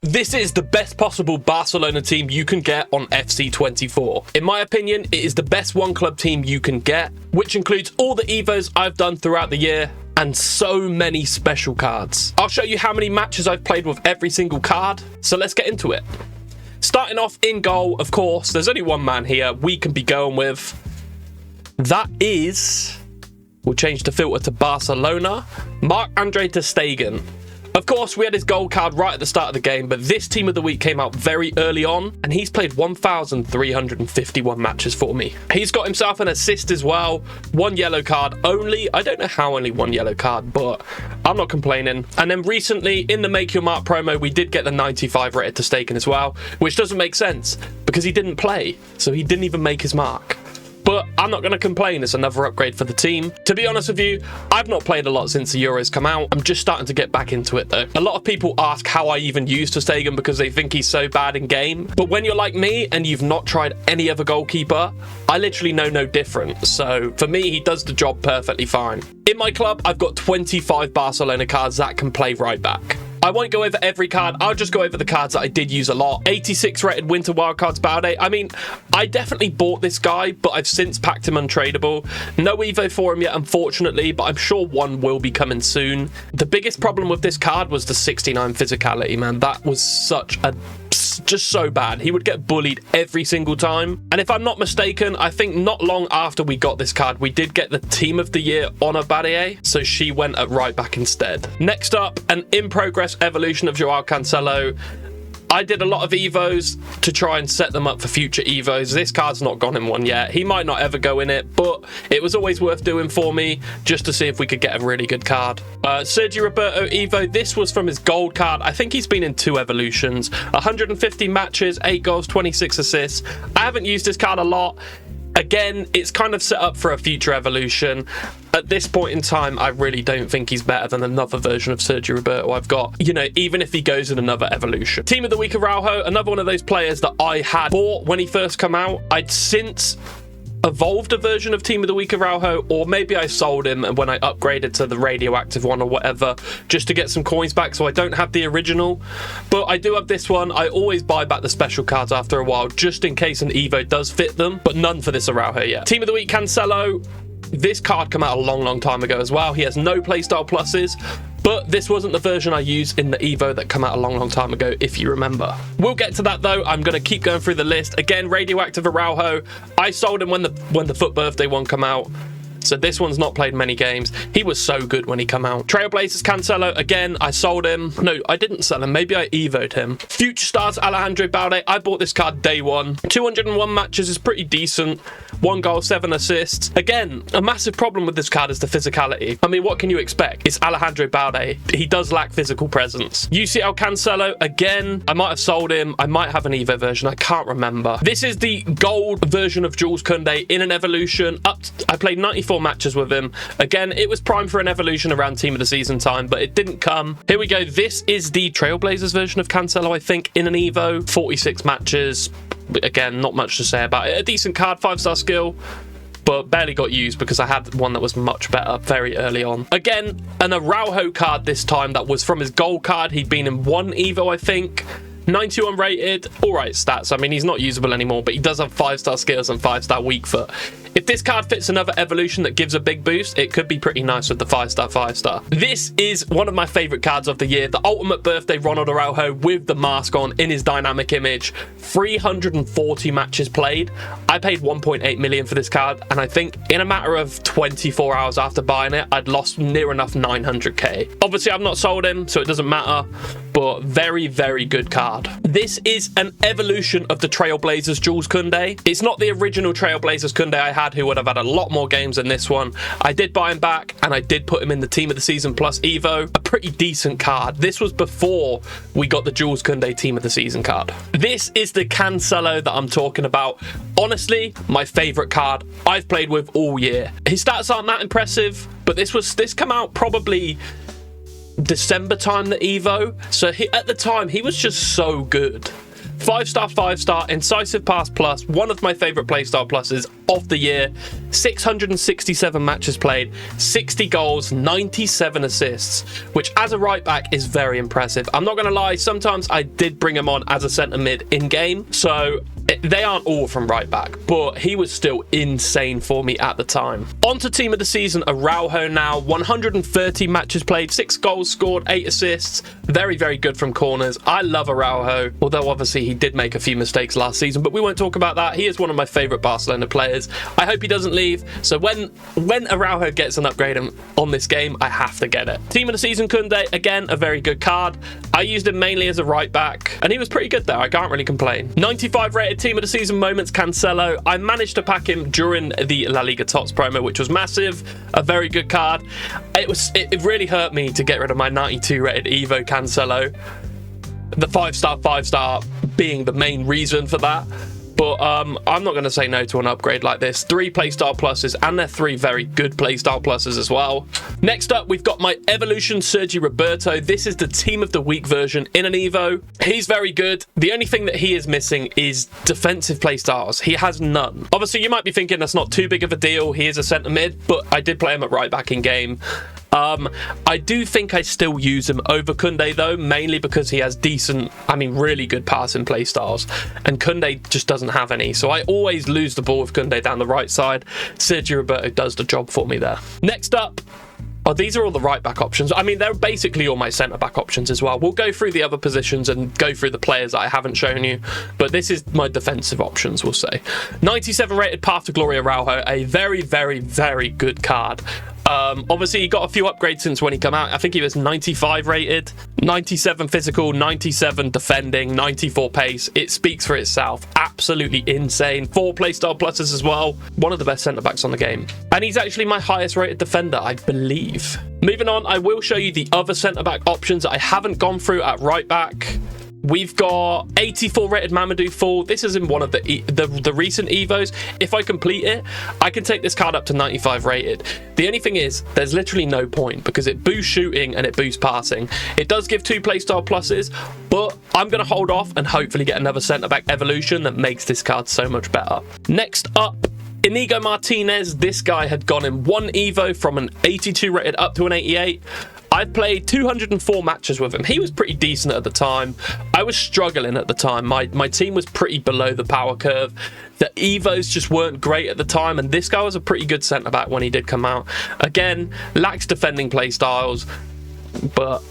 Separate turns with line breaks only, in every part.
This is the best possible Barcelona team you can get on FC24. In my opinion, it is the best one club team you can get, which includes all the Evos I've done throughout the year and so many special cards. I'll show you how many matches I've played with every single card, so let's get into it. Starting off in goal, of course, there's only one man here we can be going with. That is, we'll change the filter to Barcelona, Marc-Andre ter Stegen. Of course, we had his gold card right at the start of the game, but this team of the week came out very early on, and he's played 1,351 matches for me. He's got himself an assist as well, one yellow card only. I don't know how only one yellow card, but I'm not complaining. And then recently, in the Make Your Mark promo, we did get the 95 rated ter Stegen as well, which doesn't make sense, because he didn't play, so he didn't even make his mark. But I'm not going to complain, it's another upgrade for the team. To be honest with you, I've not played a lot since the Euros come out. I'm just starting to get back into it though. A lot of people ask how I even use ter Stegen because they think he's so bad in game. But when you're like me and you've not tried any other goalkeeper, I literally know no different. So for me, he does the job perfectly fine. In my club, I've got 25 Barcelona cards that can play right back. I won't go over every card, I'll just go over the cards that I did use a lot. 86 rated Winter Wildcards Balde. I mean, I definitely bought this guy, but I've since packed him untradeable. No Evo for him yet, unfortunately, but I'm sure one will be coming soon. The biggest problem with this card was the 69 physicality, man. That was just so bad. He would get bullied every single time. And if I'm not mistaken, I think not long after we got this card, we did get the Team of the Year Honor Barrier, so she went at right back instead. Next up, an in-progress evolution of Joao Cancelo. I did a lot of Evos to try and set them up for future Evos. This card's not gone in one yet. He might not ever go in it, but it was always worth doing for me just to see if we could get a really good card. Sergio Roberto Evo, this was from his gold card. I think he's been in 2 evolutions. 150 matches, 8 goals, 26 assists. I haven't used this card a lot. Again, it's kind of set up for a future evolution. At this point in time, I really don't think he's better than another version of Sergio Roberto I've got, you know, even if he goes in another evolution. Team of the Week Araujo, another one of those players that I had bought when he first come out. I'd since evolved a version of Team of the Week Araujo, or maybe I sold him and when I upgraded to the radioactive one or whatever, just to get some coins back, so I don't have the original. But I do have this one. I always buy back the special cards after a while, just in case an Evo does fit them, but none for this Araujo yet. Team of the Week Cancelo. This card came out a long time ago as well. He has no playstyle pluses, but this wasn't the version I used in the Evo that came out a long time ago, if you remember. We'll get to that though. I'm going to keep going through the list. Again, radioactive Araujo. I sold him when the FUT birthday one came out. So this one's not played many games. He was so good when he come out. Trailblazers Cancelo, again, I sold him. No, I didn't sell him. Maybe I Evo'd him. Future Stars Alejandro Balde, I bought this card day one. 201 matches is pretty decent. 1 goal, 7 assists. Again, a massive problem with this card is the physicality. I mean, what can you expect? It's Alejandro Balde. He does lack physical presence. UCL Cancelo, again, I might have sold him. I might have an Evo version. I can't remember. This is the gold version of Jules Koundé in an evolution. I played 94 matches with him. Again, it was primed for an evolution around Team of the Season time, but it didn't come. Here we go. This is the Trailblazers version of Cancelo, I think, in an Evo. 46 matches. Again, not much to say about it. A decent card, 5-star skill, but barely got used because I had one that was much better very early on. Again, an Araujo card this time that was from his gold card. He'd been in 1 Evo, I think. 91 rated, alright stats. I mean, he's not usable anymore, but he does have 5-star skills and 5-star weak foot. If this card fits another evolution that gives a big boost, it could be pretty nice with the 5-star, 5-star. This is one of my favorite cards of the year, the Ultimate Birthday Ronald Araujo with the mask on in his dynamic image. 340 matches played. I paid 1.8 million for this card, and I think in a matter of 24 hours after buying it, I'd lost near enough 900k. Obviously, I've not sold him, so it doesn't matter, but very, very good card. This is an evolution of the Trailblazers Jules Koundé. It's not the original Trailblazers Koundé I had, who would have had a lot more games than this one. I did buy him back, and I did put him in the Team of the Season Plus Evo. A pretty decent card. This was before we got the Jules Koundé Team of the Season card. This is the Cancelo that I'm talking about. Honestly, my favorite card I've played with all year. His stats aren't that impressive, but this come out probably December time, the Evo. So at the time, he was just so good. 5-star, 5-star, incisive pass plus, one of my favourite playstyle pluses of the year. 667 matches played, 60 goals, 97 assists, which as a right back is very impressive. I'm not going to lie, sometimes I did bring him on as a centre mid in game, so they aren't all from right back, but he was still insane for me at the time. On to team of the season, Araujo now. 130 matches played, 6 goals scored, 8 assists. Very, very good from corners. I love Araujo, although obviously he did make a few mistakes last season, but we won't talk about that. He is one of my favourite Barcelona players. I hope he doesn't leave, so when Araujo gets an upgrade on this game, I have to get it. Team of the season, Koundé, again, a very good card. I used him mainly as a right back, and he was pretty good there. I can't really complain. 95 rated team of the season moments, Cancelo. I managed to pack him during the La Liga Tots promo, which was massive. A very good card. It really hurt me to get rid of my 92 rated Evo Cancelo. The 5-star, 5-star being the main reason for that. But I'm not going to say no to an upgrade like this. 3 playstyle pluses, and they're 3 very good playstyle pluses as well. Next up, we've got my Evolution Sergi Roberto. This is the Team of the Week version in an Evo. He's very good. The only thing that he is missing is defensive playstyles. He has none. Obviously, you might be thinking that's not too big of a deal. He is a centre mid, but I did play him at right back in game. I do think I still use him over Koundé though, mainly because he has decent, really good passing play styles, and Koundé just doesn't have any, so I always lose the ball with Koundé down the right side. Sergio Roberto does the job for me there. Next up, these are all the right back options. They're basically all my centre back options as well. We'll go through the other positions and go through the players that I haven't shown you, but this is my defensive options, we'll say. 97 rated Path to Glory Araujo, a very, very, very good card. Obviously, he got a few upgrades since when he came out. I think he was 95 rated, 97 physical, 97 defending, 94 pace. It speaks for itself. Absolutely insane. 4 playstyle pluses as well. One of the best centre-backs on the game. And he's actually my highest rated defender, I believe. Moving on, I will show you the other centre-back options that I haven't gone through at right back. We've got 84 rated Mamadou Fall. This is in one of the recent Evos. If I complete it, I can take this card up to 95 rated. The only thing is, there's literally no point because it boosts shooting and it boosts passing. It does give 2 playstyle pluses, but I'm going to hold off and hopefully get another centre-back evolution that makes this card so much better. Next up, Inigo Martinez. This guy had gone in 1 Evo from an 82 rated up to an 88. I've played 204 matches with him. He was pretty decent at the time. I was struggling at the time. My team was pretty below the power curve. The Evos just weren't great at the time, and this guy was a pretty good centre-back when he did come out. Again, lacks defending play styles, but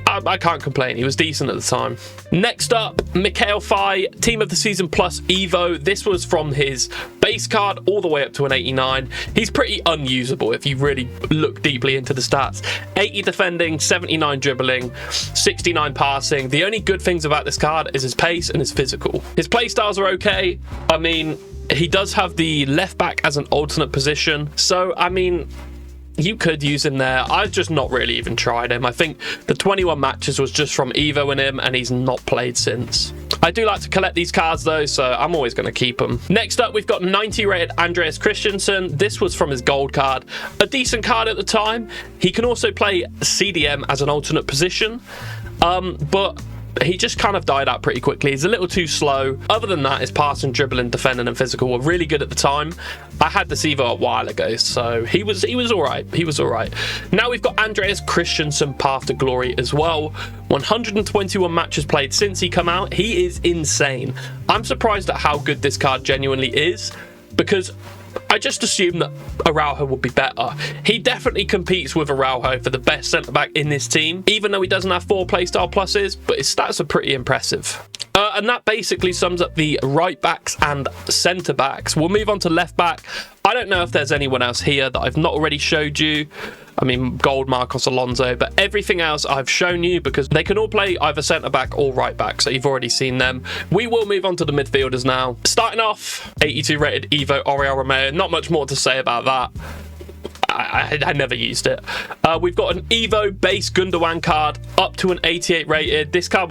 I can't complain. He was decent at the time. Next up, Mikhail Fai, Team of the Season Plus Evo. This was from his base card all the way up to an 89. He's pretty unusable if you really look deeply into the stats. 80 defending, 79 dribbling, 69 passing. The only good things about this card is his pace and his physical. His play styles are okay. He does have the left back as an alternate position. So, you could use him there. I've just not really even tried him. I think the 21 matches was just from Evo in him, and he's not played since. I do like to collect these cards though, so I'm always going to keep them. Next up, we've got 90 rated Andreas Christensen. This was from his gold card. A decent card at the time. He can also play CDM as an alternate position, but he just kind of died out pretty quickly. He's a little too slow. Other than that, his passing, dribbling, defending, and physical were really good at the time. I had this Evo a while ago, so he was all right. He was all right. Now we've got Andreas Christensen, Path to Glory as well. 121 matches played since he come out. He is insane. I'm surprised at how good this card genuinely is, because I just assumed that Araujo would be better. He definitely competes with Araujo for the best centre-back in this team, even though he doesn't have 4 playstyle pluses, but his stats are pretty impressive. And that basically sums up the right backs and centre backs. We'll move on to left back. I don't know if there's anyone else here that I've not already showed you. Gold Marcos Alonso, but everything else I've shown you because they can all play either centre back or right back, so you've already seen them. We will move on to the midfielders now. Starting off, 82 rated Evo Oriol Romeo. Not much more to say about that. I never used it. We've got an Evo base Gundogan card up to an 88 rated. This card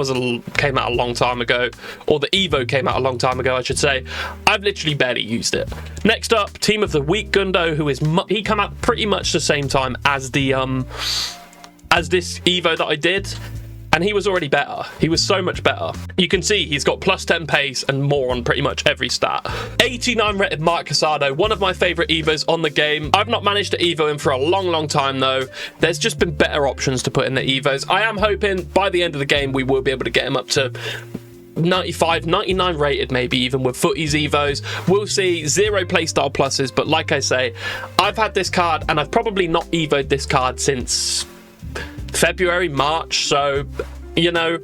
came out a long time ago, or the Evo came out a long time ago, I should say. I've literally barely used it. Next up, Team of the Week Gundo, who is he came out pretty much the same time as the as this Evo that I did. and he was already better. He was so much better. You can see he's got plus 10 pace and more on pretty much every stat. 89 rated Mark Casado, one of my favourite Evos on the game. I've not managed to Evo him for a long time though. There's just been better options to put in the Evos. I am hoping by the end of the game we will be able to get him up to 95, 99 rated, maybe even with Footy's Evos. We'll see. 0 playstyle pluses, but like I say, I've had this card and I've probably not Evo'd this card since February, March, so you know,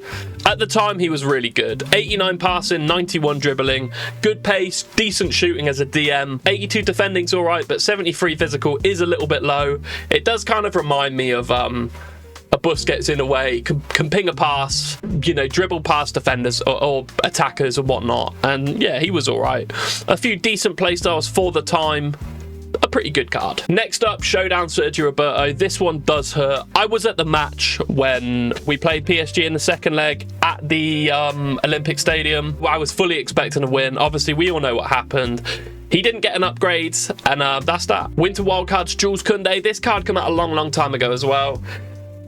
at the time he was really good. 89 passing, 91 dribbling, good pace, decent shooting as a DM. 82 defending's alright, but 73 physical is a little bit low. It does kind of remind me of a Busquets in a way, can ping a pass, you know, dribble past defenders or attackers and whatnot. And yeah, he was alright. A few decent playstyles for the time. A pretty good card. Next up, Showdown Sergio Roberto. This one does hurt. I was at the match when we played PSG in the second leg at the Olympic Stadium. I was fully expecting a win. Obviously, we all know what happened. He didn't get an upgrade, and that's that. Winter Wildcards, Jules Koundé. This card came out a long time ago as well.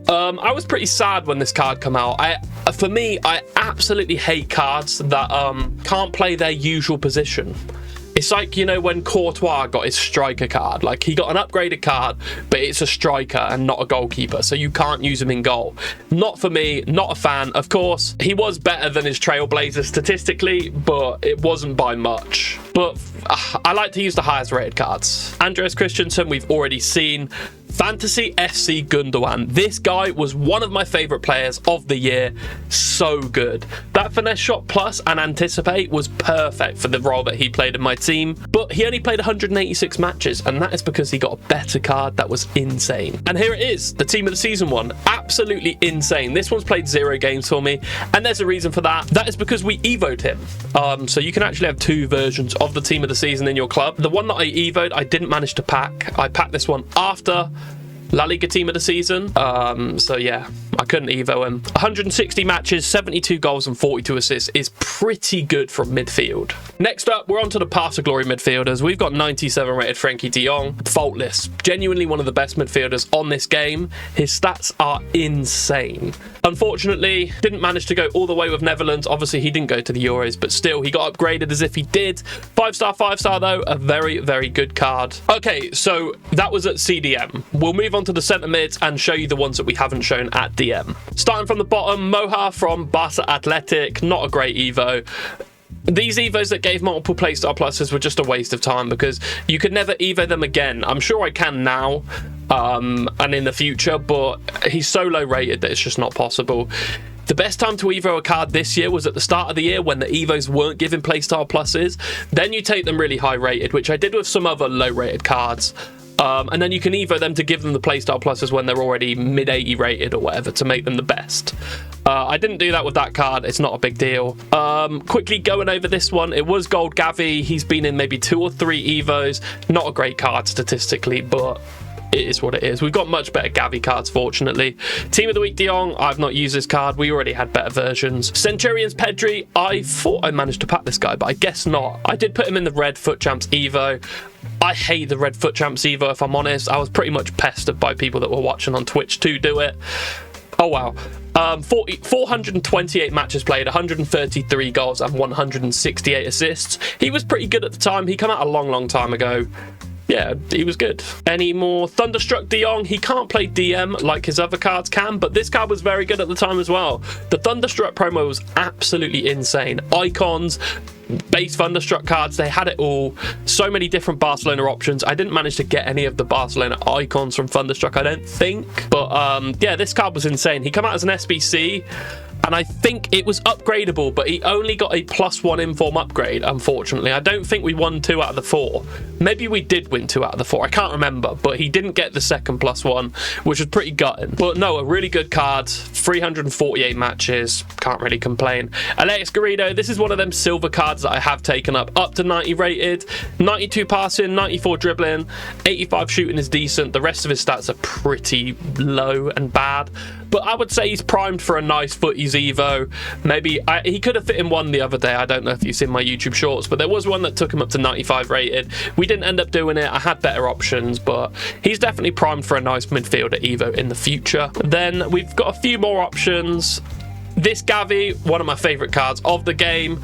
I was pretty sad when this card came out. For me, I absolutely hate cards that can't play their usual position. It's like, you know, when Courtois got his striker card. Like, he got an upgraded card, but it's a striker and not a goalkeeper, so you can't use him in goal. Not for me, not a fan. Of course, he was better than his Trailblazer statistically, but it wasn't by much. But I like to use the highest rated cards. Andreas Christensen, we've already seen. Fantasy FC Gundogan. This guy was one of my favourite players of the year. So good. That finesse shot plus and anticipate was perfect for the role that he played in my team. But he only played 186 matches, and that is because he got a better card that was insane. And here it is, the team of the season one. Absolutely insane. This one's played 0 games for me, and there's a reason for that. That is because we Evo'd him. So you can actually have 2 versions of the team of the season in your club. The one that I Evo'd, I didn't manage to pack. I packed this one after La Liga team of the season. So yeah, I couldn't Evo him. 160 matches, 72 goals and 42 assists is pretty good from midfield. Next up, we're on to the Pass of Glory midfielders. We've got 97 rated Frenkie de Jong. Faultless. Genuinely one of the best midfielders on this game. His stats are insane. Unfortunately, didn't manage to go all the way with Netherlands. Obviously, he didn't go to the Euros, but still, he got upgraded as if he did. 5-star, 5-star though. A very good card. Okay, so that was at CDM. We'll move on to the centre mids and show you the ones that we haven't shown at DM. Starting from the bottom, Moha from Barca Athletic. Not a great Evo. These Evos that gave multiple playstyle pluses were just a waste of time because you could never Evo them again. I'm sure I can now and in the future, but he's so low rated that it's just not possible. The best time to Evo a card this year was at the start of the year when the Evos weren't giving playstyle pluses. Then you take them really high rated, which I did with some other low rated cards. And then you can Evo them to give them the playstyle pluses when they're already mid 80 rated or whatever to make them the best. I didn't do that with that card. It's not a big deal. Quickly going over this one. It was Gold Gavi. He's been in maybe 2 or 3 Evos. Not a great card statistically, but it is what it is. We've got much better Gavi cards, fortunately. Team of the Week, De Jong. I've not used this card. We already had better versions. Centurions, Pedri. I thought I managed to pack this guy, but I guess not. I did put him in the Red Foot Champs Evo. I hate the Red Foot Champs Evo, if I'm honest. I was pretty much pestered by people that were watching on Twitch to do it. Oh, wow. 428 matches played, 133 goals and 168 assists. He was pretty good at the time. He came out a long time ago. Yeah, he was good. Any more? Thunderstruck De Jong. He can't play DM like his other cards can, but this card was very good at the time as well. The Thunderstruck promo was absolutely insane. Icons, base Thunderstruck cards, they had it all. So many different Barcelona options. I didn't manage to get any of the Barcelona icons from Thunderstruck, I don't think. But yeah, this card was insane. He came out as an SBC. And I think it was upgradable, but he only got a +1 inform upgrade, unfortunately. I don't think we won 2 out of the 4. Maybe we did win 2 out of the 4. I can't remember, but he didn't get the second +1, which was pretty gutting. But no, a really good card. 348 matches. Can't really complain. Alex Garrido, this is one of them silver cards that I have taken up to 90 rated. 92 passing, 94 dribbling, 85 shooting is decent. The rest of his stats are pretty low and bad. But I would say he's primed for a nice footies Evo. Maybe he could have fit in one the other day. I don't know if you've seen my YouTube shorts, but there was one that took him up to 95 rated. We didn't end up doing it. I had better options, but he's definitely primed for a nice midfielder Evo in the future. Then we've got a few more options. This Gavi, one of my favourite cards of the game.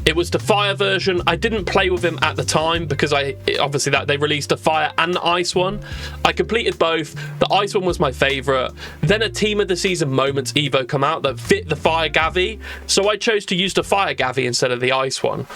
It was the fire version. I didn't play with him at the time because obviously they released the fire and the ice one. I completed both. The ice one was my favourite. Then a team of the season moments Evo come out that fit the fire Gavi, so I chose to use the fire Gavi instead of the ice one.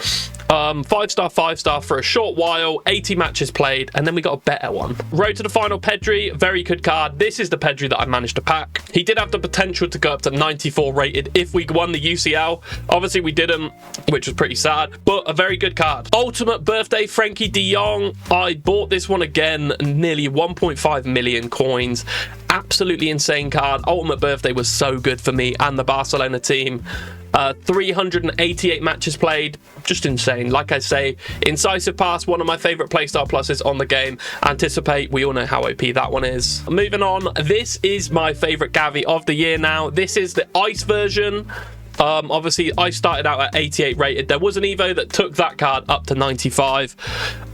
5-star for a short while, 80 matches played, and then we got a better one. Road to the final Pedri, very good card. This is the Pedri that I managed to pack. He did have the potential to go up to 94 rated if we won the UCL. Obviously we didn't, which was pretty sad, but a very good card. Ultimate birthday Frankie de Jong. I bought this one again, nearly 1.5 million coins. Absolutely insane card. Ultimate birthday was so good for me and the Barcelona team. 388 matches played, just insane. Like I say, incisive pass, one of my favorite playstyle pluses on the game. Anticipate, we all know how OP that one is. Moving on, this is my favorite Gavi of the year now. This is the ice version. Obviously I started out at 88 rated. There was an Evo that took that card up to 95. 3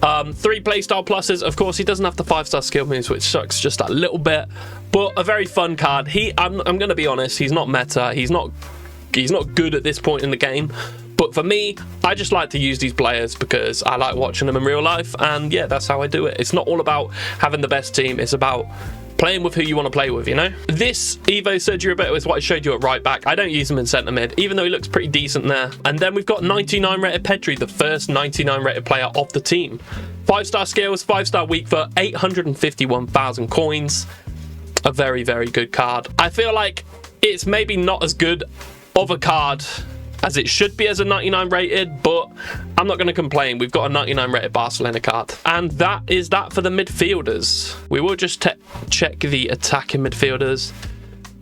playstyle pluses. Of course he doesn't have the 5-star skill moves, which sucks just a little bit, but a very fun card. I'm gonna be honest, he's not meta, he's not good at this point in the game, but for me, I just like to use these players because I like watching them in real life, and yeah, that's how I do it. It's not all about having the best team, it's about playing with who you want to play with, you know? This Evo Sergio Roberto is what I showed you at right back. I don't use him in centre mid, even though he looks pretty decent there. And then we've got 99 rated Pedri, the first 99 rated player of the team. 5-star skills, 5-star weak foot, 851,000 coins. A very, very good card. I feel like it's maybe not as good of a card as it should be as a 99 rated, but I'm not going to complain. We've got a 99 rated Barcelona card. And that is that for the midfielders. We will just check the attacking midfielders.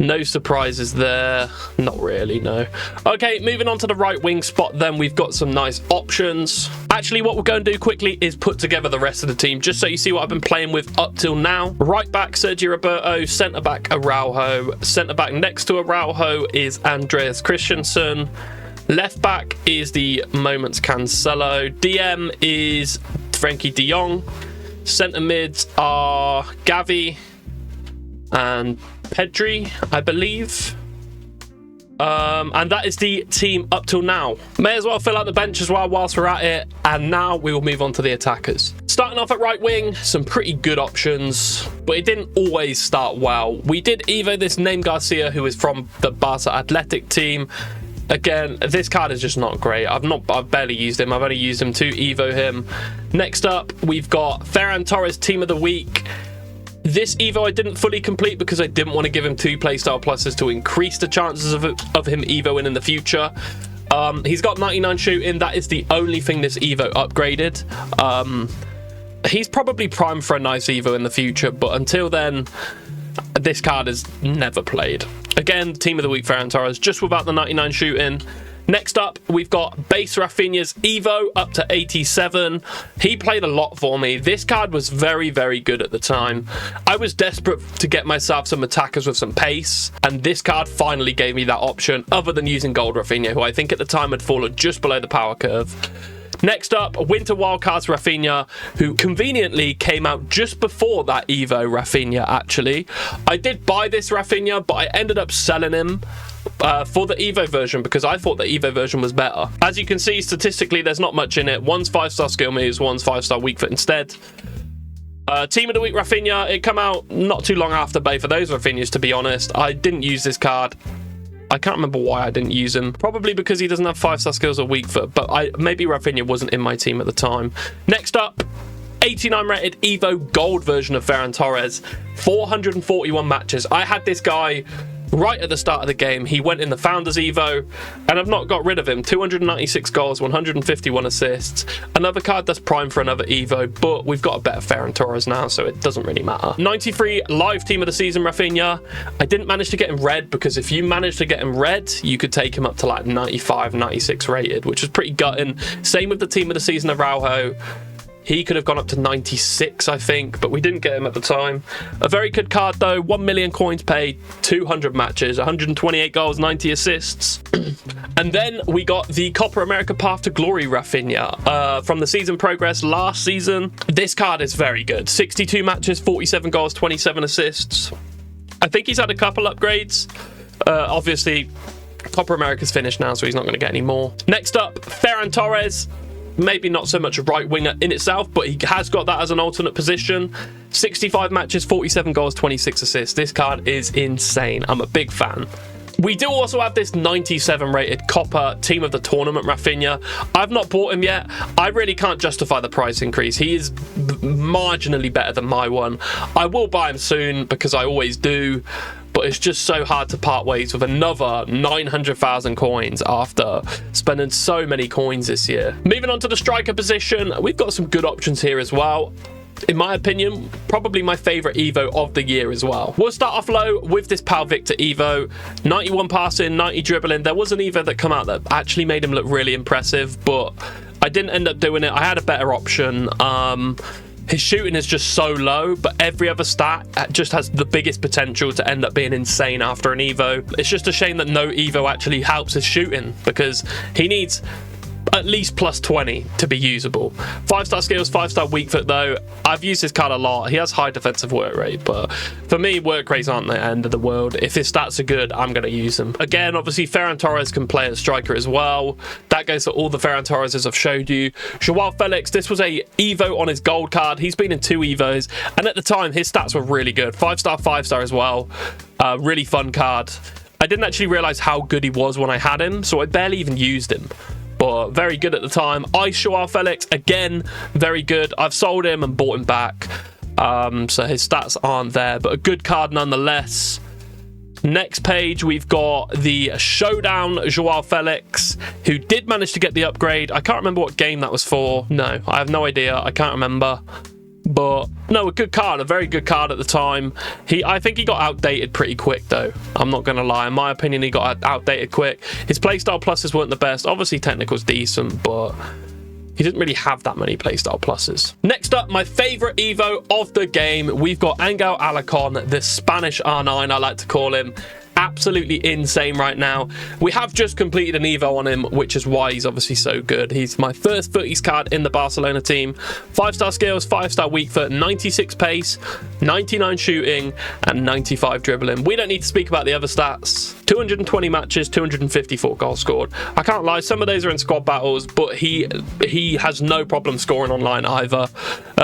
No surprises there. Not really, no. Okay, moving on to the right wing spot then. We've got some nice options. Actually, what we're going to do quickly is put together the rest of the team, just so you see what I've been playing with up till now. Right back, Sergio Roberto. Centre back, Araujo. Centre back next to Araujo is Andreas Christensen. Left back is the Moments Cancelo. DM is Frankie de Jong. Centre mids are Gavi and Pedri, I believe. And that is the team up till now. May as well fill out the bench as well whilst we're at it. And now we will move on to the attackers. Starting off at right wing, some pretty good options, but it didn't always start well. We did Evo this Name Garcia, who is from the Barca Athletic team. Again, this card is just not great. I've barely used him. I've only used him to Evo him. Next up, we've got Ferran Torres, Team of the Week. This Evo I didn't fully complete because I didn't want to give him 2 playstyle pluses to increase the chances of him Evoing in the future. He's got 99 shooting. That is the only thing this Evo upgraded. He's probably primed for a nice Evo in the future, but until then, this card is never played. Again, Team of the Week Ferran Torres, just without the 99 shooting. Next up, we've got base Rafinha's Evo up to 87. He played a lot for me. This card was very, very good at the time. I was desperate to get myself some attackers with some pace, and this card finally gave me that option, other than using Gold Rafinha, who I think at the time had fallen just below the power curve. Next up, Winter Wildcards Rafinha, who conveniently came out just before that Evo Rafinha, actually. I did buy this Rafinha, but I ended up selling him for the Evo version because I thought the Evo version was better. As you can see, statistically, there's not much in it. One's 5-star skill moves, one's 5-star weak foot instead. Team of the Week Rafinha, it came out not too long after both of those Rafinhas, to be honest. I didn't use this card. I can't remember why I didn't use him. Probably because he doesn't have 5-star skills or weak foot, but maybe Rafinha wasn't in my team at the time. Next up, 89 rated Evo Gold version of Ferran Torres. 441 matches. I had this guy right at the start of the game. He went in the Founders Evo, and I've not got rid of him. 296 goals, 151 assists. Another card that's primed for another Evo, but we've got a better Ferran Torres now, so it doesn't really matter. 93 live team of the season Rafinha. I didn't manage to get him red, because if you managed to get him red, you could take him up to like 95, 96 rated, which is pretty gutting. Same with the team of the season Araujo. He could have gone up to 96, I think, but we didn't get him at the time. A very good card, though. 1 million coins paid, 200 matches, 128 goals, 90 assists. And then we got the Copa America Path to Glory Rafinha from the season progress last season. This card is very good. 62 matches, 47 goals, 27 assists. I think he's had a couple upgrades. Obviously, Copa America's finished now, so he's not going to get any more. Next up, Ferran Torres. Maybe not so much a right winger in itself, but he has got that as an alternate position. 65 matches, 47 goals, 26 assists. This card is insane. I'm a big fan. We do also have this 97 rated Copa Team of the Tournament Rafinha. I've not bought him yet. I really can't justify the price increase. He is marginally better than my one. I will buy him soon because I always do, but it's just so hard to part ways with another 900,000 coins after spending so many coins this year. Moving on to the striker position, we've got some good options here as well. In my opinion, probably my favourite Evo of the year as well. We'll start off low with this Pal Victor Evo. 91 passing, 90 dribbling. There was an Evo that came out that actually made him look really impressive, but I didn't end up doing it. I had a better option. His shooting is just so low, but every other stat just has the biggest potential to end up being insane after an Evo. It's just a shame that no Evo actually helps his shooting, because he needs at least plus 20 to be usable. 5-star skills, 5-star weak foot though. I've used this card a lot. He has high defensive work rate, but for me, work rates aren't the end of the world. If his stats are good, I'm going to use them. Again, obviously, Ferran Torres can play as striker as well. That goes for all the Ferran Torreses I've showed you. Joao Felix, this was a Evo on his gold card. He's been in 2 Evos, and at the time, his stats were really good. 5-star, 5-star as well. Really fun card. I didn't actually realize how good he was when I had him, so I barely even used him. But very good at the time. Ice Joao Felix, again, very good. I've sold him and bought him back. So his stats aren't there, but a good card nonetheless. Next page, we've got the Showdown Joao Felix, who did manage to get the upgrade. I can't remember what game that was for. No, I have no idea. I can't remember. But no, a good card, a very good card at the time. I think he got outdated pretty quick though. I'm not going to lie. In my opinion, he got outdated quick. His playstyle pluses weren't the best. Obviously, technical's decent, but he didn't really have that many playstyle pluses. Next up, my favorite Evo of the game. We've got Angel Alacon, the Spanish R9, I like to call him. Absolutely insane right now. We have just completed an Evo on him, which is why he's obviously so good. He's my first footies card in the Barcelona team. 5-star skills, 5-star weak foot, 96 pace, 99 shooting, and 95 dribbling. We don't need to speak about the other stats. 220 matches, 254 goals scored. I can't lie, some of those are in squad battles, but he has no problem scoring online either.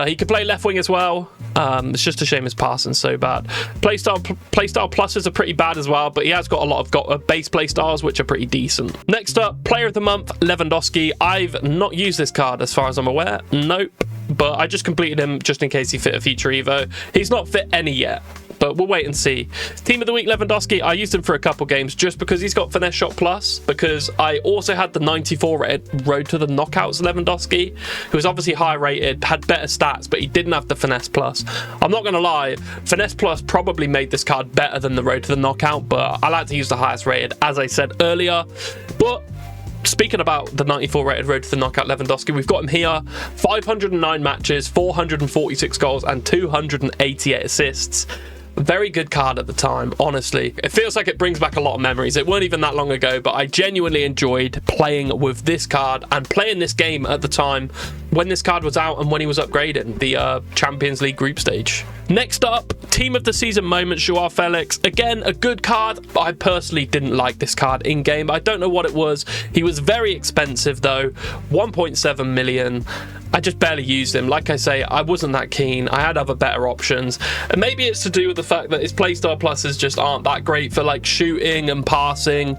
He can play left wing as well. It's just a shame his passing's so bad. Playstyle pluses are pretty bad as well, but he has got a lot of base playstyles, which are pretty decent. Next up, Player of the Month, Lewandowski. I've not used this card as far as I'm aware. Nope. But I just completed him just in case he fit a future Evo. He's not fit any yet, but we'll wait and see. Team of the Week, Lewandowski. I used him for a couple games just because he's got Finesse Shot Plus, because I also had the 94 rated Road to the Knockouts Lewandowski, who was obviously high rated, had better stats, but he didn't have the Finesse Plus. I'm not going to lie, Finesse Plus probably made this card better than the Road to the Knockout, but I like to use the highest rated, as I said earlier. But speaking about the 94 rated Road to the Knockout Lewandowski, we've got him here. 509 matches, 446 goals, and 288 assists. Very good card at the time, honestly. It feels like it brings back a lot of memories. It weren't even that long ago, but I genuinely enjoyed playing with this card and playing this game at the time when this card was out and when he was upgraded, the Champions League group stage. Next up, Team of the Season moments, Joao Felix. Again, a good card, but I personally didn't like this card in-game. I don't know what it was. He was very expensive though, 1.7 million. I just barely used him. Like I say, I wasn't that keen. I had other better options. And maybe it's to do with the fact that his playstyle pluses just aren't that great for like shooting and passing,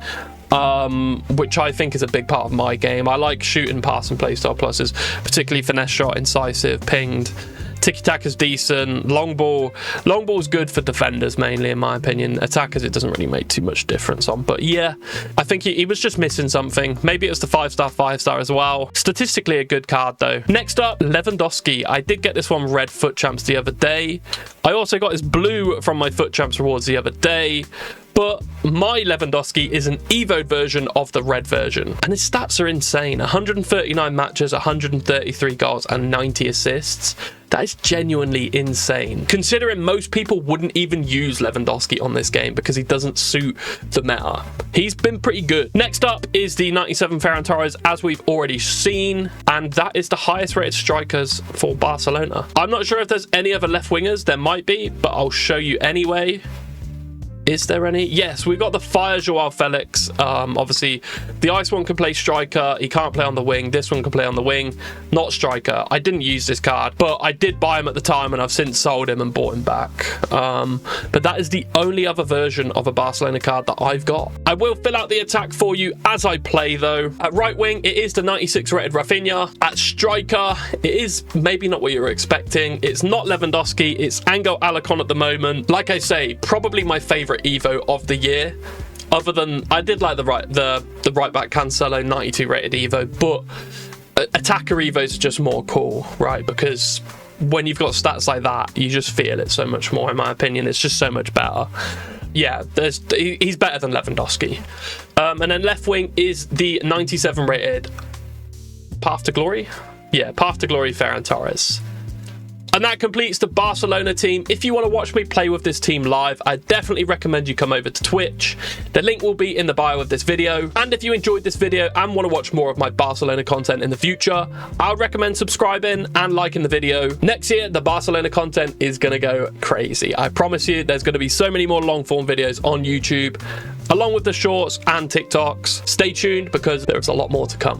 which I think is a big part of my game. I like shooting, passing playstyle pluses, particularly finesse shot, incisive, pinged. Tiki-taka's decent. Long ball's good for defenders mainly, in my opinion. Attackers, it doesn't really make too much difference on. But yeah, I think he was just missing something. Maybe it was the 5-star as well. Statistically a good card though. Next up, Lewandowski. I did get this one red Foot Champs the other day. I also got his blue from my Foot Champs rewards the other day. But my Lewandowski is an Evo version of the red version, and his stats are insane. 139 matches, 133 goals, and 90 assists. That is genuinely insane, considering most people wouldn't even use Lewandowski on this game because he doesn't suit the meta. He's been pretty good. Next up is the 97 Ferran Torres, as we've already seen, and that is the highest rated strikers for Barcelona. I'm not sure if there's any other left wingers. There might be, but I'll show you anyway. Is there any? Yes, we've got the Fire Joao Felix. Obviously, the Ice one can play striker. He can't play on the wing. This one can play on the wing, not striker. I didn't use this card, but I did buy him at the time, and I've since sold him and bought him back. But that is the only other version of a Barcelona card that I've got. I will fill out the attack for you as I play, though. At right wing, it is the 96 rated Rafinha. At striker, it is maybe not what you were expecting. It's not Lewandowski. It's Angel Alacon at the moment. Like I say, probably my favorite Evo of the year, other than I did like the right back Cancelo 92 rated Evo, but attacker Evos are just more cool, right? Because when you've got stats like that, you just feel it so much more. In my opinion, it's just so much better. Yeah, he's better than Lewandowski. And then left wing is the 97 rated Path to Glory. Yeah, Path to Glory Ferran Torres. And that completes the Barcelona team. If you want to watch me play with this team live, I definitely recommend you come over to Twitch. The link will be in the bio of this video. And if you enjoyed this video and want to watch more of my Barcelona content in the future, I would recommend subscribing and liking the video. Next year, the Barcelona content is going to go crazy. I promise you, there's going to be so many more long form videos on YouTube, along with the shorts and TikToks. Stay tuned because there's a lot more to come.